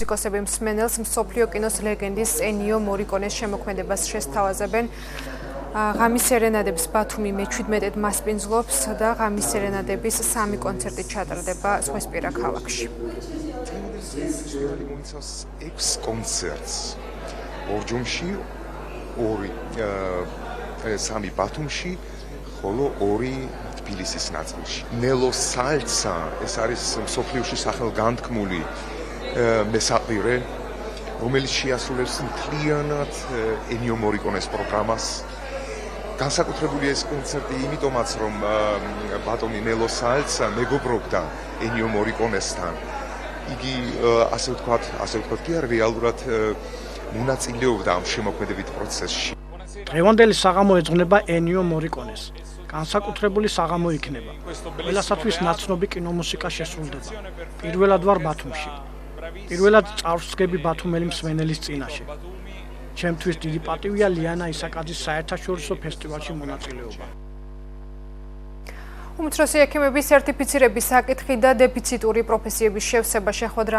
მუსიკოსები მსმენელს მსოფლიო კინოს ლეგენდის ენიო მორიკონეს შემოქმედებას შესთავაზებენ. ღამის სერენადების ბათუმი მე-17-ად მასპინძლობს და ღამის სერენადების 3 კონცერტი ჩატარდება ზღვისპირა ქალაქში. მოიცავს 6 კონცერტს. ორჯომში, 3 ბათუმში, ხოლო 2 თბილისის ნაწილში. ნელო სალცა, ეს არის მსოფლიოში სახელგანთქმული მესაყირე, რომელიც შეასრულებს მთლიანად ენიო მორიკონეს პროგრამას. განსაკუთრებული ეს კონცერტი იმიტომაც, რომ ბატონი ნელო სალცა მეგობრობდა ენიო მორიკონესთან. იგი ასე ვთქვათ, კი არ რეალურად მონაწილეობდა ამ შემოქმედებით პროცესში. დღევანდელი საღამო ეძღვნება ენიო მორიკონეს. განსაკუთრებული საღამო იქნება. ყველასათვის ნაცნობი კინომუსიკა შესრულდება. პირველად ვარ ბათუმში. პირველად წარსდგები ბათუმელი მსმენელის წინაშე. ჩემთვის დიდი პატივია ლიანა ისაკაძის საერთაშორისო ფესტივალში მონაწილეობა. უმცროსი ექიმების სერტიფიცირების საკითხი და დეფიციტური პროფესიების შევსება შეხვედრა